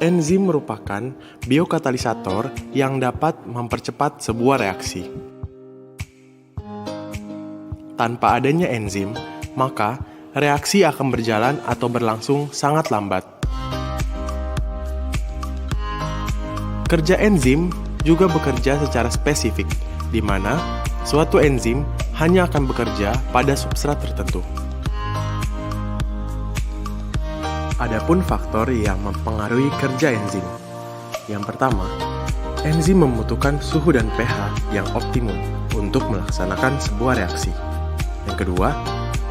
Enzim merupakan biokatalisator yang dapat mempercepat sebuah reaksi. Tanpa adanya enzim, maka reaksi akan berjalan atau berlangsung sangat lambat. Kerja enzim juga bekerja secara spesifik, di mana suatu enzim hanya akan bekerja pada substrat tertentu. Adapun faktor yang mempengaruhi kerja enzim. Yang pertama, enzim membutuhkan suhu dan pH yang optimum untuk melaksanakan sebuah reaksi. Yang kedua,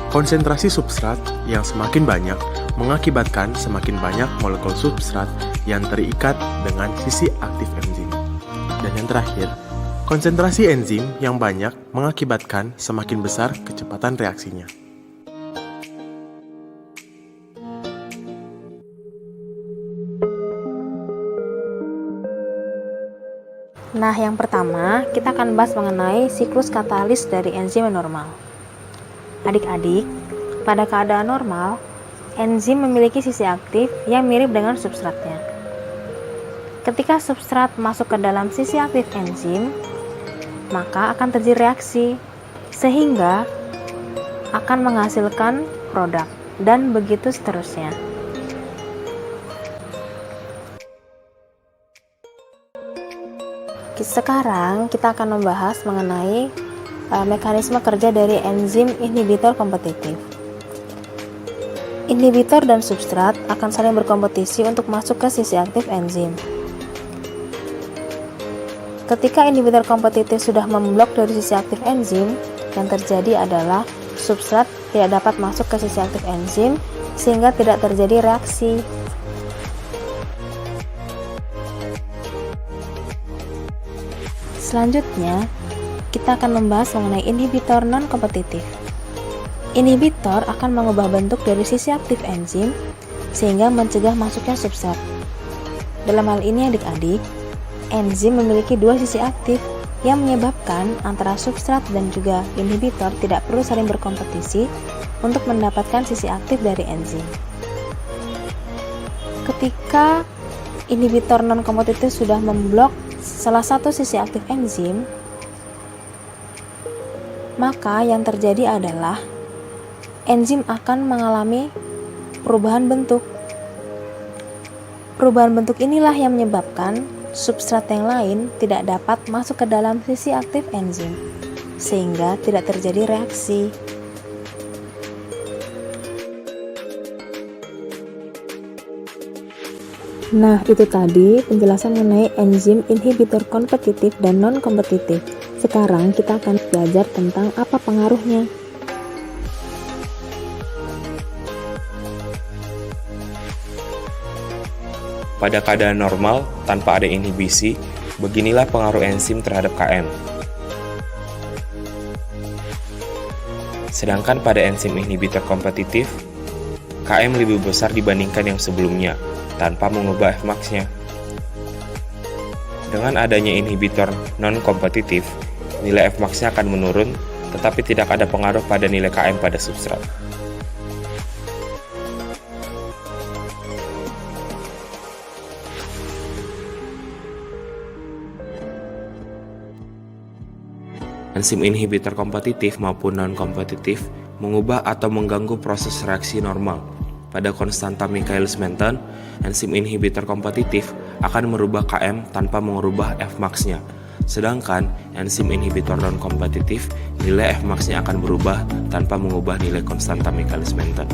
konsentrasi substrat yang semakin banyak mengakibatkan semakin banyak molekul substrat yang terikat dengan sisi aktif enzim. Dan yang terakhir, konsentrasi enzim yang banyak mengakibatkan semakin besar kecepatan reaksinya. Nah, yang pertama, kita akan bahas mengenai siklus katalis dari enzim yang normal. Adik-adik, pada keadaan normal, enzim memiliki sisi aktif yang mirip dengan substratnya. Ketika substrat masuk ke dalam sisi aktif enzim, maka akan terjadi reaksi, sehingga akan menghasilkan produk, dan begitu seterusnya. Sekarang kita akan membahas mengenai mekanisme kerja dari enzim inhibitor kompetitif. Inhibitor dan substrat akan saling berkompetisi untuk masuk ke sisi aktif enzim. Ketika inhibitor kompetitif sudah memblok dari sisi aktif enzim, yang terjadi adalah substrat tidak dapat masuk ke sisi aktif enzim sehingga tidak terjadi reaksi. Selanjutnya, kita akan membahas mengenai inhibitor non-kompetitif. Inhibitor akan mengubah bentuk dari sisi aktif enzim sehingga mencegah masuknya substrat. Dalam hal ini adik-adik, enzim memiliki dua sisi aktif yang menyebabkan antara substrat dan juga inhibitor tidak perlu saling berkompetisi untuk mendapatkan sisi aktif dari enzim. Ketika inhibitor non-kompetitif sudah memblok salah satu sisi aktif enzim, maka yang terjadi adalah enzim akan mengalami perubahan bentuk. Perubahan bentuk inilah yang menyebabkan substrat yang lain tidak dapat masuk ke dalam sisi aktif enzim, sehingga tidak terjadi reaksi. Nah, itu tadi penjelasan mengenai enzim inhibitor kompetitif dan non-kompetitif. Sekarang kita akan belajar tentang apa pengaruhnya. Pada keadaan normal, tanpa ada inhibisi, beginilah pengaruh enzim terhadap Km. Sedangkan pada enzim inhibitor kompetitif, Km lebih besar dibandingkan yang sebelumnya, tanpa mengubah Fmax-nya. Dengan adanya inhibitor non-kompetitif, nilai Fmax-nya akan menurun, tetapi tidak ada pengaruh pada nilai Km pada substrat. Enzim inhibitor kompetitif maupun non-kompetitif mengubah atau mengganggu proses reaksi normal. Pada konstanta Michaelis-Menten, enzim inhibitor kompetitif akan merubah Km tanpa mengubah Fmax-nya. Sedangkan enzim inhibitor non-kompetitif, nilai Fmax-nya akan berubah tanpa mengubah nilai konstanta Michaelis-Menten.